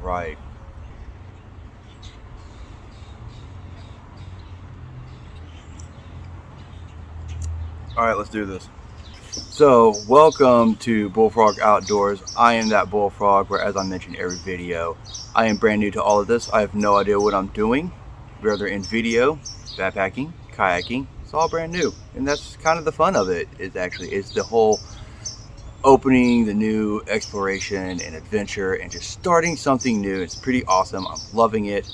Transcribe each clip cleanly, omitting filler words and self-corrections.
right. All right, let's do this. So, welcome to Bullfrog Outdoors. I am that bullfrog where, as I mentioned every video, I am brand new to all of this. I have no idea what I'm doing, whether in video, backpacking, kayaking. It's all brand new, and that's kind of the fun of it. It's the whole opening the new exploration and adventure and just starting something new. It's pretty awesome. I'm loving it.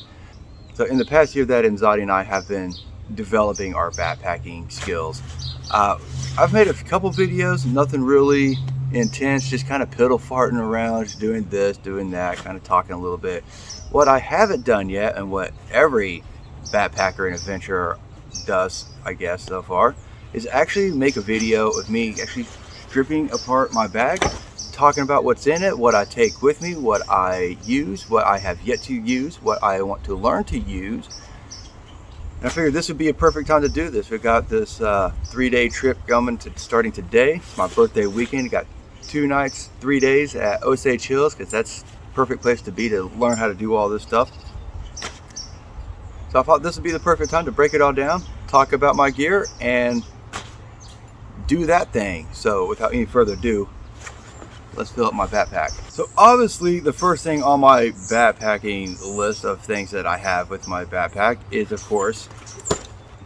So in the past year that Nzadi and I have been developing our backpacking skills, I've made a couple videos, nothing really intense, just kind of piddle farting around, just doing this, doing that, kind of talking a little bit. What I haven't done yet, and what every backpacker and adventurer does, I guess, so far, is actually make a video of me actually stripping apart my bag, talking about what's in it, what I take with me, what I use, what I have yet to use, what I want to learn to use. And I figured this would be a perfect time to do this. We got this 3-day trip starting today. It's my birthday weekend. Got 2 nights, 3 days at Osage Hills, because that's the perfect place to be to learn how to do all this stuff. So I thought this would be the perfect time to break it all down, talk about my gear, and do that thing. So without any further ado, let's fill up my backpack. So obviously the first thing on my backpacking list of things that I have with my backpack is, of course,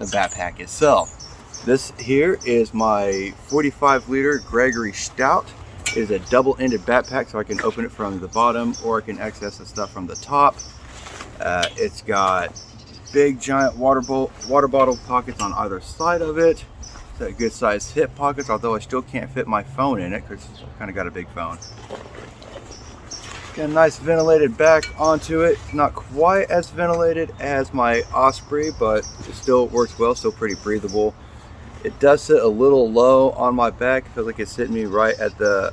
the backpack itself. This here is my 45-liter Gregory Stout. It is a double-ended backpack, so I can open it from the bottom or I can access the stuff from the top. It's got big giant water bottle pockets on either side of it. It's got good sized hip pockets, although I still can't fit my phone in it because I've kind of got a big phone. Got a nice ventilated back onto it. Not quite as ventilated as my Osprey, but it still works well, still pretty breathable. It does sit a little low on my back. It feels like it's hitting me right at the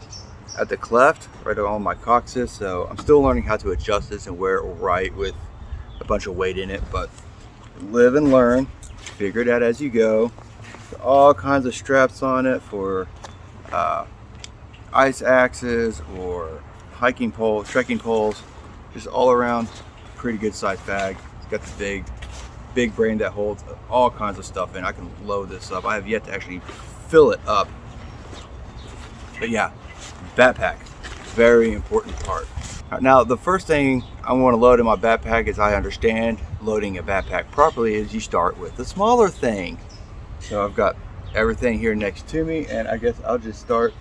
cleft, right on my coccyx. So I'm still learning how to adjust this and wear it right with a bunch of weight in it, but live and learn, figure it out as you go. All kinds of straps on it for ice axes or hiking poles, trekking poles, just all around pretty good sized bag. It's got the big brain that holds all kinds of stuff in. I can load this up. I have yet to actually fill it up, but yeah, backpack, very important part. Now, the first thing I want to load in my backpack, as I understand loading a backpack properly, is you start with the smaller thing. So I've got everything here next to me, and I guess I'll just start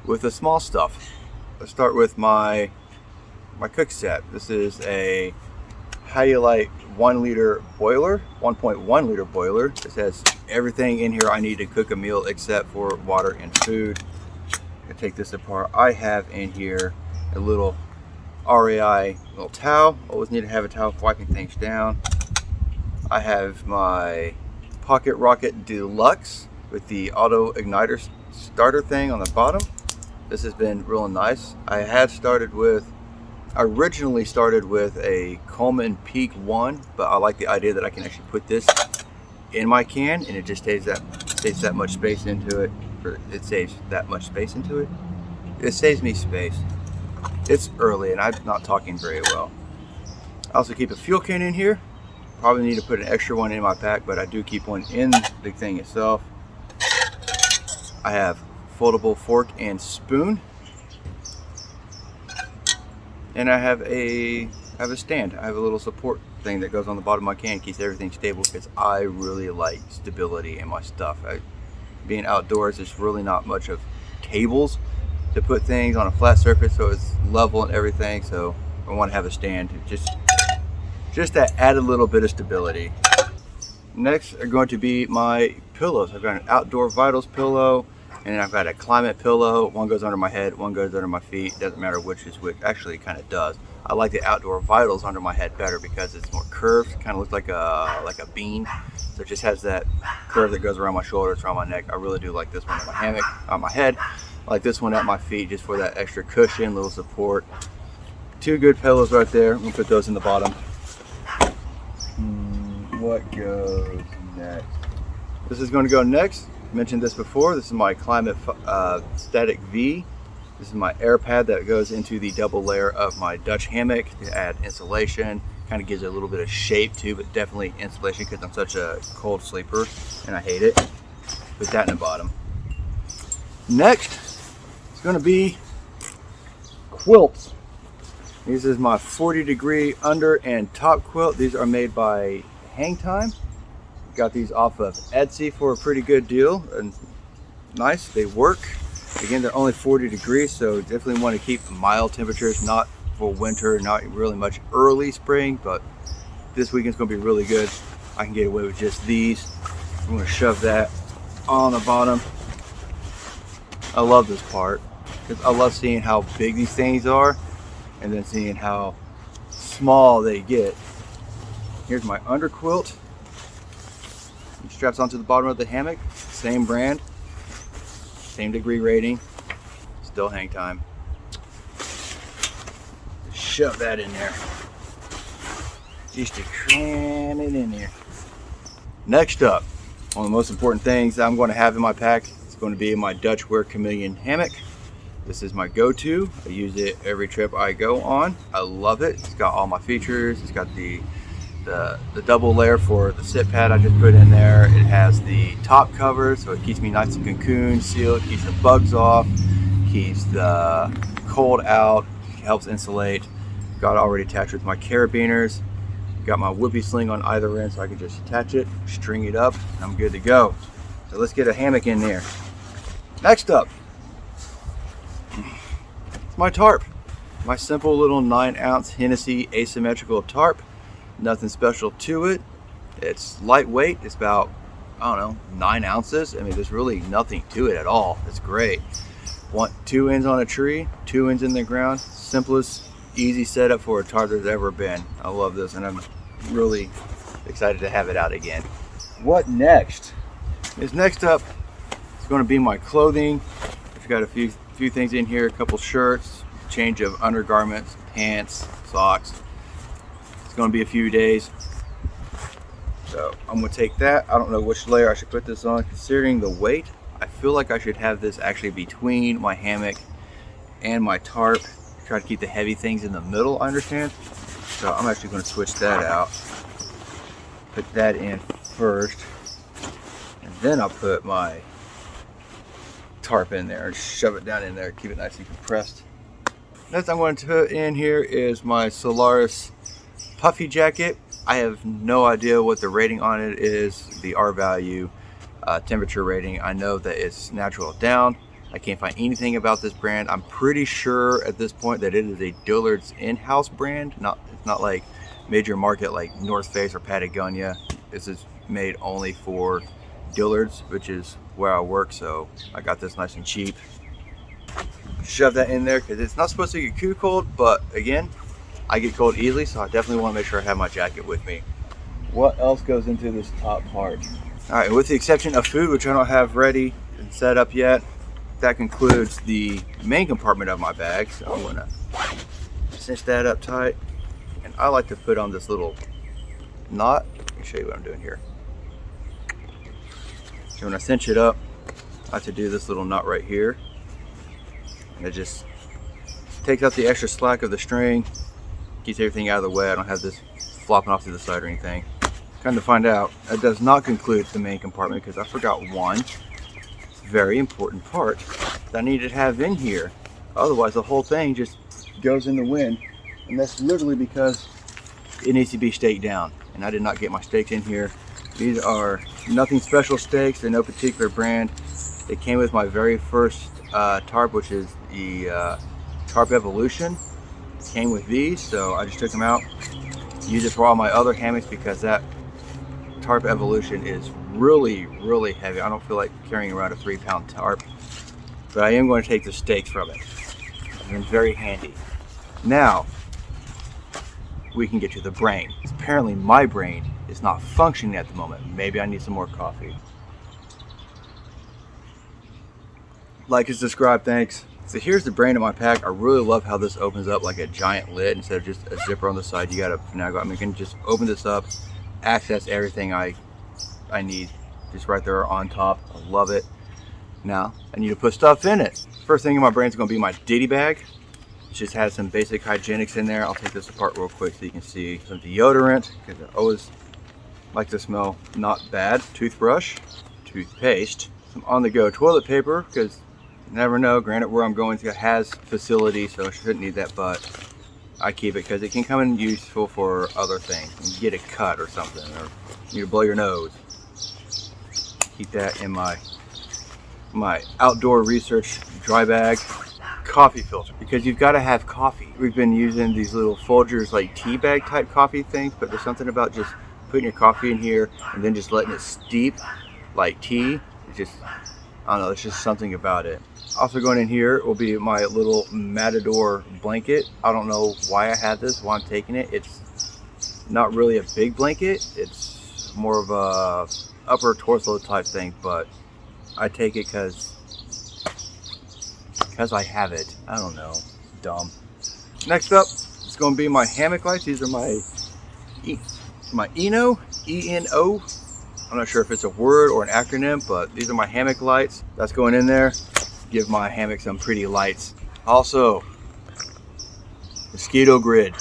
with the small stuff. Let's start with my cook set. This is a Hyalite 1 liter boiler, 1.1 liter boiler. This has everything in here I need to cook a meal except for water and food. I take this apart. I have in here a little REI little towel. Always need to have a towel for wiping things down. I have my Pocket Rocket Deluxe with the auto igniter starter thing on the bottom. This has been real nice. I originally started with a Coleman Peak 1, but I like the idea that I can actually put this in my can and it just saves that much space into it. It saves that much space into it. It saves me space. It's early and I'm not talking very well. I also keep a fuel can in here. Probably need to put an extra one in my pack, but I do keep one in the thing itself. I have foldable fork and spoon. And I have a stand. I have a little support thing that goes on the bottom of my can, keeps everything stable because I really like stability in my stuff. Being outdoors, there's really not much of tables to put things on a flat surface so it's level and everything. So I want to have a stand just to add a little bit of stability. Next are going to be my pillows. I've got an Outdoor Vitals pillow, and then I've got a Climate pillow. One goes under my head, one goes under my feet. Doesn't matter which is which. Actually, it kind of does. I like the Outdoor Vitals under my head better because it's more curved. Kind of looks like a bean. So it just has that curve that goes around my shoulders, around my neck. I really do like this one on my hammock, on my head. I like this one at my feet just for that extra cushion, little support. 2 good pillows right there. I'm gonna put those in the bottom. What goes next? This is going to go next. I mentioned this before. This is my Climate Static V This is my air pad that goes into the double layer of my Dutch hammock to add insulation. Kind of gives it a little bit of shape too, but definitely insulation because I'm such a cold sleeper and I hate it. Put that in the bottom. Next, it's going to be quilts. This is my 40-degree under and top quilt. These are made by Hang Time. Got these off of Etsy for a pretty good deal and nice. They work. Again, they're only 40 degrees, so definitely want to keep mild temperatures, not for winter, not really much early spring, but this weekend's going to be really good. I can get away with just these. I'm going to shove that on the bottom. I love this part because I love seeing how big these things are and then seeing how small they get. Here's my under quilt. It straps onto the bottom of the hammock. Same brand, same degree rating, still Hang Time. Just shove that in there. Just to cram it in there. Next up, one of the most important things I'm going to have in my pack is going to be my Dutch Wear Chameleon hammock. This is my go-to. I use it every trip I go on. I love it. It's got all my features. It's got the double layer for the sit pad I just put in there. It has the top cover, so it keeps me nice and cocooned, sealed, keeps the bugs off, keeps the cold out, helps insulate. Got it already attached with my carabiners. Got my whoopee sling on either end so I can just attach it, string it up, and I'm good to go. So let's get a hammock in there. Next up, it's my tarp. My simple little 9-ounce Hennessy asymmetrical tarp. Nothing special to it. It's lightweight. It's about, I don't know, 9 ounces. I mean, there's really nothing to it at all. It's great. Want 2 ends on a tree, 2 ends in the ground. Simplest, easy setup for a tarp there's ever been. I love this, and I'm really excited to have it out again. What next? Next up, it's going to be my clothing. I've got a few things in here. A couple shirts, change of undergarments, pants, socks. It's going to be a few days, so I'm going to take that. I don't know which layer I should put this on considering the weight. I feel like I should have this actually between my hammock and my tarp. Try to keep the heavy things in the middle, I understand. So I'm actually going to switch that out. Put that in first, and then I'll put my tarp in there and shove it down in there, keep it nice and compressed. Next I'm going to put in here is my Solaris puffy jacket. I have no idea what the rating on it is, the R value, temperature rating. I know that it's natural down. I can't find anything about this brand. I'm pretty sure at this point that it is a Dillard's in-house brand. It's not like major market like North Face or Patagonia. This is made only for Dillard's, which is where I work, so I got this nice and cheap. Shove that in there because it's not supposed to get too cold, but again, I get cold easily, so I definitely want to make sure I have my jacket with me. What else goes into this top part? All right, with the exception of food, which I don't have ready and set up yet, that concludes the main compartment of my bag. So I'm gonna cinch that up tight. And I like to put on this little knot. Let me show you what I'm doing here. So when I cinch it up, I like to do this little knot right here. And it just takes out the extra slack of the string, keeps everything out of the way. I don't have this flopping off to the side or anything. Kind of find out, that does not conclude the main compartment because I forgot one very important part that I need to have in here. Otherwise the whole thing just goes in the wind, and that's literally because it needs to be staked down, and I did not get my stakes in here. These are nothing special stakes. They're no particular brand. They came with my very first tarp, which is the Tarp Evolution. It came with these, so I just took them out, use it for all my other hammocks because that Tarp Evolution is really heavy. I don't feel like carrying around a 3-pound tarp, but I am going to take the stakes from it, and it's very handy. Now we can get to the brain. Apparently my brain is not functioning at the moment. Maybe I need some more coffee. Like it's described, thanks. So here's the brain of my pack. I really love how this opens up like a giant lid instead of just a zipper on the side. You gotta finagle. I mean, you can just open this up, access everything I need just right there on top. I love it. Now I need to put stuff in it. First thing in my brain is going to be my ditty bag. It just has some basic hygienics in there. I'll take this apart real quick so you can see some deodorant, because I always like to smell not bad. Toothbrush, toothpaste, some on-the-go toilet paper, because you never know. Granted, where I'm going to has facility, so I shouldn't need that, but I keep it because it can come in useful for other things. You get a cut or something, or you need to blow your nose. Keep that in my outdoor research dry bag. Coffee filter, because you've got to have coffee. We've been using these little Folgers like tea bag type coffee things, but there's something about just putting your coffee in here and then just letting it steep like tea. It just, I don't know, it's just something about it. Also going in here will be my little Matador blanket. I don't know why I had this, why I'm taking it. It's not really a big blanket. It's more of a upper torso type thing, but I take it because I have it. I don't know. Dumb. Next up, it's going to be my hammock lights. These are my ENO. E-N-O. I'm not sure if it's a word or an acronym, but these are my hammock lights. That's going in there. Give my hammock some pretty lights. Also, mosquito grid.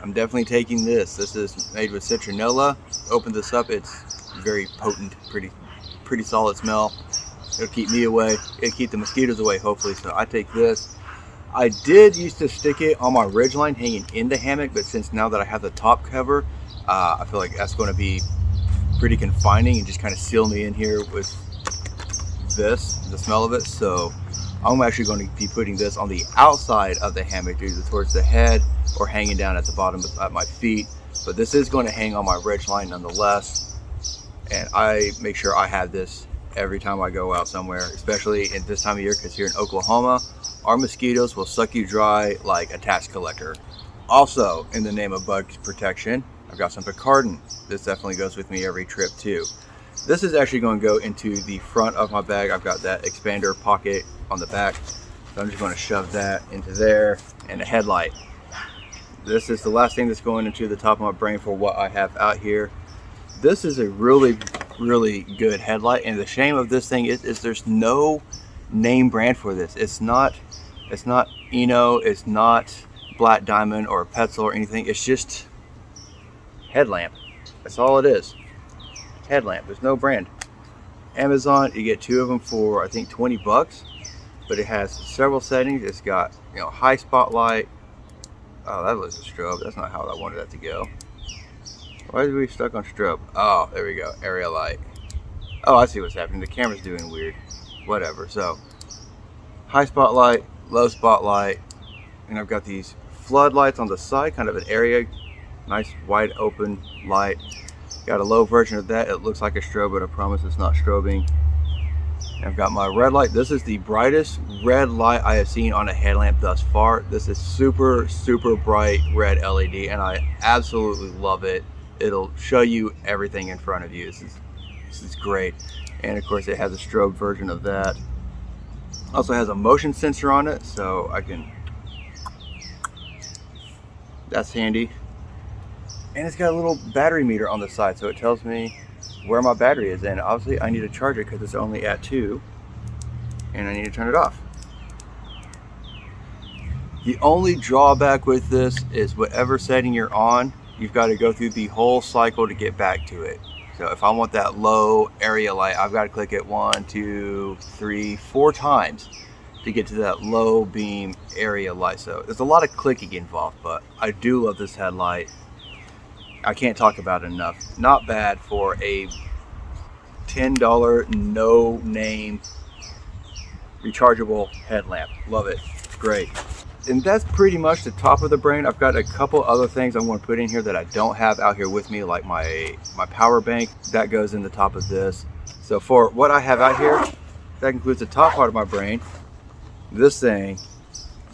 I'm definitely taking this. This is made with citronella. Open this up. It's very potent, pretty solid smell. It'll keep me away. It'll keep the mosquitoes away, hopefully. So I take this. I did used to stick it on my ridgeline hanging in the hammock, but since now that I have the top cover, I feel like that's going to be pretty confining and just kind of seal me in here with this, the smell of it. So I'm actually going to be putting this on the outside of the hammock, either towards the head or hanging down at the bottom at my feet. But this is going to hang on my ridgeline nonetheless. And I make sure I have this every time I go out somewhere, especially in this time of year, because here in Oklahoma, our mosquitoes will suck you dry like a tax collector. Also, in the name of bug protection, I've got some Picardin. This definitely goes with me every trip too. This is actually going to go into the front of my bag. I've got that expander pocket on the back, so I'm just going to shove that into there. And a headlight. This is the last thing that's going into the top of my brain for what I have out here. This is a really good headlight, and the shame of this thing is there's no name brand for this. It's not ENO, it's not Black Diamond or Petzl or anything. It's just headlamp. That's all it is. Headlamp. There's no brand. Amazon, you get 2 of them for I think 20 bucks, but it has several settings. It's got, you know, high spotlight. Oh, that was a strobe. That's not how I wanted that to go. Why did we stuck on strobe? Oh, there we go. Area light. Oh, I see what's happening. The camera's doing weird. Whatever. So, high spotlight, low spotlight, and I've got these floodlights on the side, kind of an area, nice wide open light. Got a low version of that. It looks like a strobe, but I promise it's not strobing. And I've got my red light. This is the brightest red light I have seen on a headlamp thus far. This is super bright red LED, and I absolutely love it. It'll show you everything in front of you. This is great. And of course it has a strobe version of that. Also has a motion sensor on it, so I can, that's handy. And it's got a little battery meter on the side, so it tells me where my battery is. And obviously I need to charge it because it's only at 2, and I need to turn it off. The only drawback with this is whatever setting you're on, you've got to go through the whole cycle to get back to it. So if I want that low area light, I've got to click it 1, 2, 3, 4 times to get to that low beam area light. So there's a lot of clicking involved, but I do love this headlight. I can't talk about it enough. Not bad for a $10 no name rechargeable headlamp. Love it. Great. And that's pretty much the top of the brain. I've got a couple other things I'm going to put in here that I don't have out here with me, like my power bank. That goes in the top of this. So for what I have out here, that includes the top part of my brain. This thing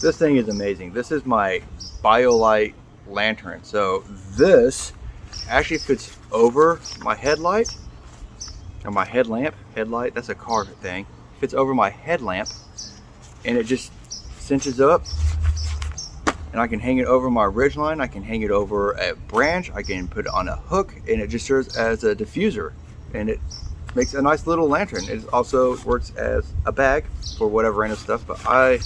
is amazing. This is my BioLite lantern. So this actually fits over my headlight, or my headlamp. Headlight, that's a car thing. Fits over my headlamp, and it just cinches up, and I can hang it over my ridgeline. I can hang it over a branch. I can put it on a hook, and it just serves as a diffuser. And makes a nice little lantern. It also works as a bag for whatever random stuff, but I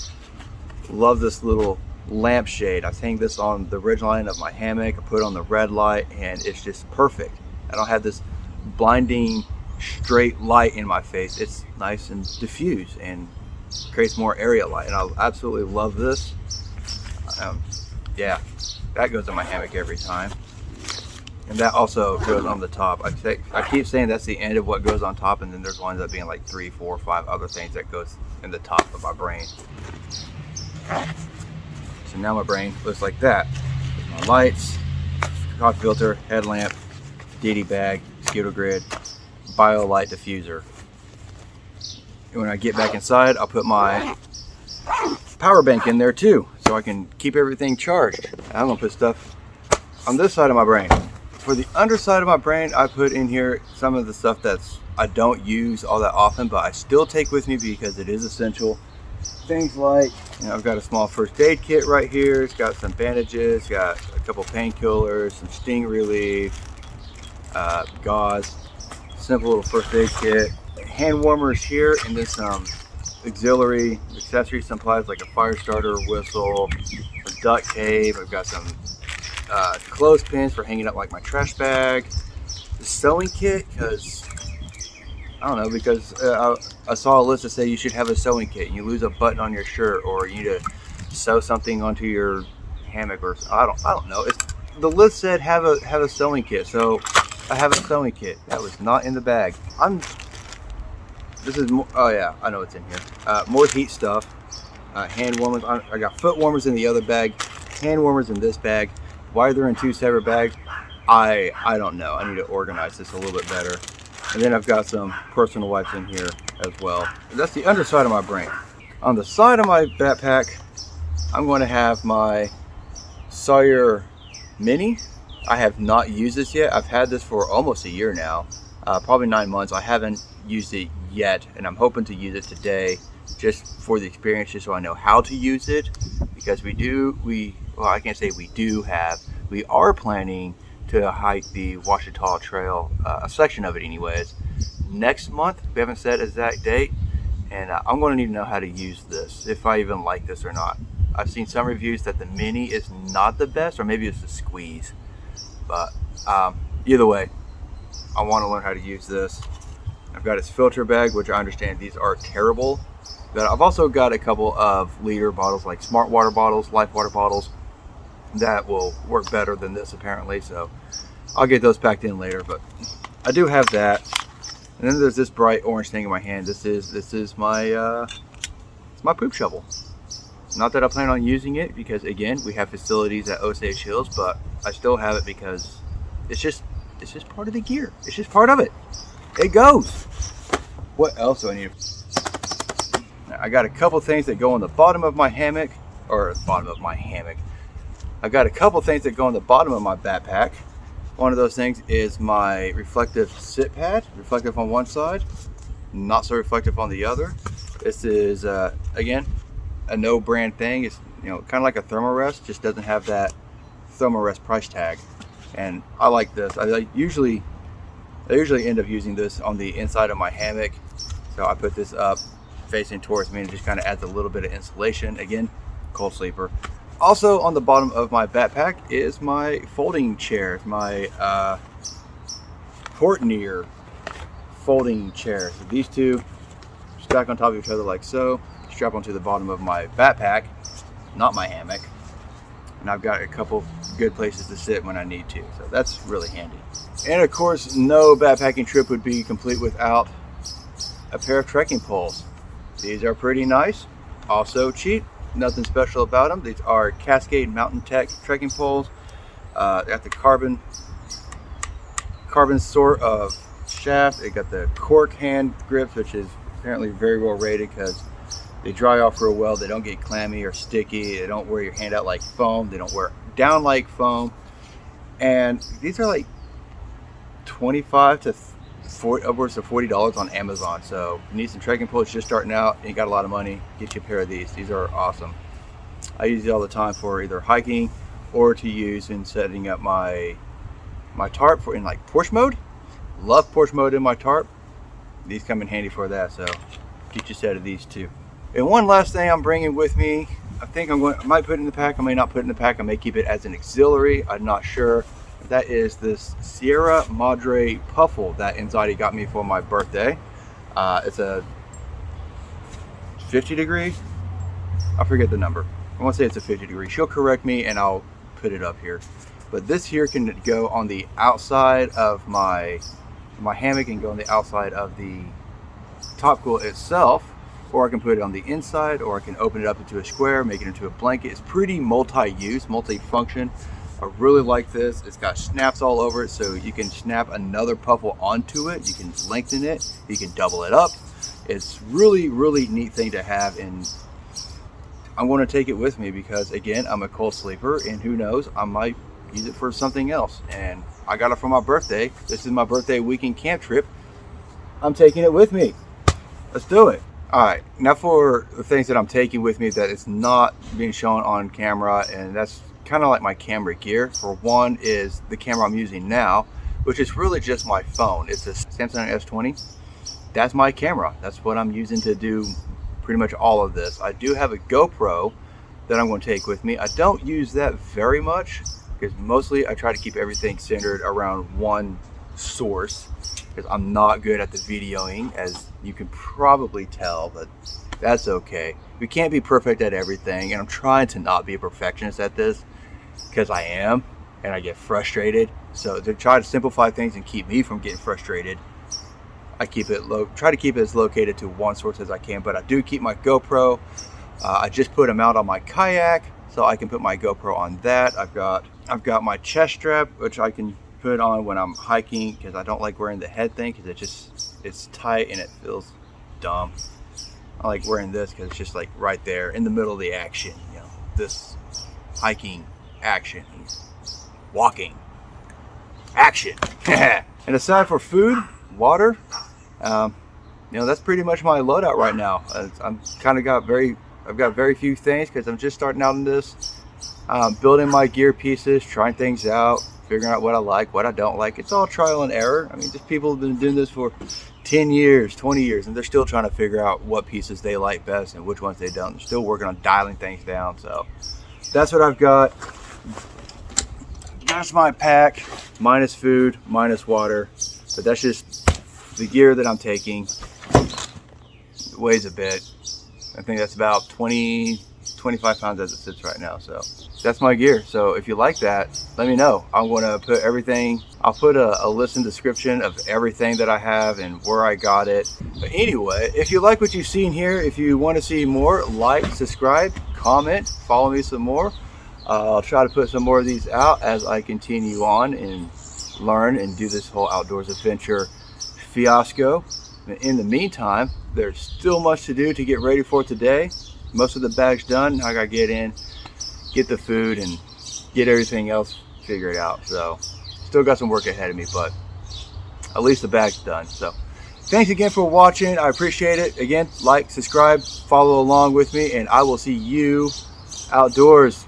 love this little lampshade. I hang this on the ridge line of my hammock. I put it on the red light, and it's just perfect. I don't have this blinding straight light in my face. It's nice and diffuse and creates more area light, and I absolutely love this. Yeah, that goes in my hammock every time, and that also goes on the top. I keep saying that's the end of what goes on top, and then there's winds up being like 3, 4, 5 other things that goes in the top of my brain. So now my brain looks like that. There's my lights, coffee filter, headlamp, DD bag, mosquito grid, BioLite diffuser. And when I get back inside, I'll put my power bank in there too, so I can keep everything charged. I'm gonna put stuff on this side of my brain. For the underside of my brain, I put in here some of the stuff I don't use all that often, but I still take with me because it is essential. Things like, I've got a small first aid kit right here. It's got some bandages, got a couple painkillers, some sting relief, gauze, simple little first aid kit, hand warmers here, and then some auxiliary accessory supplies like a fire starter, whistle, some duct tape. I've got some clothespins for hanging up like my trash bag, the sewing kit, because I saw a list that said you should have a sewing kit. You lose a button on your shirt, or you need to sew something onto your hammock, or I don't know. The list said have a sewing kit, so I have a sewing kit. That was not in the bag. This is more. Oh yeah, I know what's in here. More heat stuff. Hand warmers. I got foot warmers in the other bag. Hand warmers in this bag. Why they're in 2 separate bags, I don't know. I need to organize this a little bit better. And then I've got some personal wipes in here as well. That's the underside of my brain. On the side of my backpack, I'm going to have my Sawyer Mini. I have not used this yet. I've had this for almost a year now, probably 9 months. I haven't used it yet, and I'm hoping to use it today just for the experience, just so I know how to use it, because I can't say we are planning to hike the Ouachita Trail, a section of it anyways, next month. We haven't set an exact date, and I'm going to need to know how to use this, if I even like this or not. I've seen some reviews that the Mini is not the best, or maybe it's the Squeeze, but either way, I want to learn how to use this. I've got its filter bag, which I understand these are terrible, but I've also got a couple of liter bottles, like smart water bottles, life water bottles, that will work better than this apparently, so I'll get those packed in later. But I do have that. And then there's this bright orange thing in my hand. This is my it's my poop shovel. Not that I plan on using it, because again, we have facilities at Osage Hills, but I still have it because it's just part of the gear. It's just part of it. It goes. What else do I need? I got a couple things that go on the bottom of my hammock, or bottom of my hammock. I've got a couple things that go on the bottom of my backpack. One of those things is my reflective sit pad, reflective on one side, not so reflective on the other. This is again a no brand thing. It's kind of like a Thermarest, just doesn't have that Thermarest price tag. And I like this. I usually end up using this on the inside of my hammock, so I put this up facing towards me, and it just kind of adds a little bit of insulation. Again, cold sleeper. Also on the bottom of my backpack is my folding chair, my Portnier folding chair. So these two stack on top of each other like so, strap onto the bottom of my backpack, not my hammock, and I've got a couple good places to sit when I need to, so that's really handy. And of course, no backpacking trip would be complete without a pair of trekking poles. These are pretty nice, also cheap. Nothing special about them. These are Cascade Mountain Tech trekking poles. Got the carbon sort of shaft. They got the cork hand grips, which is apparently very well rated because they dry off real well. They don't get clammy or sticky. They don't wear your hand out like foam. They don't wear down like foam. And these are like $25 to upwards of $40 on Amazon. So if you need some trekking poles just starting out and you got a lot of money, get you a pair of these. These are awesome. I use these all the time for either hiking or to use in setting up my tarp in like porch mode. Love porch mode in my tarp. these come in handy for that. So get you a set of these too. And one last thing I'm bringing with me, I might put it in the pack, I may not put it in the pack, I may keep it as an auxiliary, I'm not sure. That is this Sierra Madre Puffle that Anxiety got me for my birthday. It's a 50 degree, I forget the number. I want to say it's a 50 degree. She'll correct me and I'll put it up here. But this here can go on the outside of my hammock and go on the outside of the top quilt itself, or I can put it on the inside, or I can open it up into a square, make it into a blanket. It's pretty multi-use, multi-function. I really like this. It's got snaps all over it, so you can snap another puffle onto it. You can lengthen it. You can double it up. It's really, really neat thing to have, and I'm going to take it with me because, again, I'm a cold sleeper, and who knows, I might use it for something else. And I got it for my birthday. This is my birthday weekend camp trip. I'm taking it with me. Let's do it. All right, now for the things that I'm taking with me that is not being shown on camera, and that's kind of like my camera gear. For one is the camera I'm using now, which is really just my phone. It's a Samsung S20. That's my camera. That's what I'm using to do pretty much all of this. I do have a GoPro that I'm going to take with me. I don't use that very much because mostly I try to keep everything centered around one source, because I'm not good at the videoing, as you can probably tell, but that's okay. We can't be perfect at everything, and I'm trying to not be a perfectionist at this, because I am, and I get frustrated. So to try to simplify things and keep me from getting frustrated, I try to keep it as located to one source as I can. But I do keep my GoPro. I just put them out on my kayak, so I can put my GoPro on that. I've got my chest strap, which I can put on when I'm hiking, because I don't like wearing the head thing, because it's tight and it feels dumb. I like wearing this because it's just like right there in the middle of the action, you know, this hiking action, walking action. And aside for food, water, you know, that's pretty much my loadout right now. I've got very few things because I'm just starting out in this, building my gear pieces, trying things out, figuring out what I like, what I don't like. It's all trial and error. I mean, just people have been doing this for 10 years, 20 years, and they're still trying to figure out what pieces they like best and which ones they don't. They're still working on dialing things down. So that's what I've got. That's my pack, minus food, minus water. But that's just the gear that I'm taking. It weighs a bit. I think that's about 25 pounds as it sits right now. So that's my gear. So if you like that, let me know. I'm going to put everything, I'll put a list and description of everything that I have and where I got it. But anyway, if you like what you've seen here, if you want to see more, like, subscribe, comment, follow me some more. I'll try to put some more of these out as I continue on and learn and do this whole outdoors adventure fiasco. In the meantime, there's still much to do to get ready for today. Most of the bag's done. I gotta get in, get the food, and get everything else figured out. So still got some work ahead of me, but at least the bag's done. So thanks again for watching. I appreciate it. Again, like, subscribe, follow along with me, and I will see you outdoors.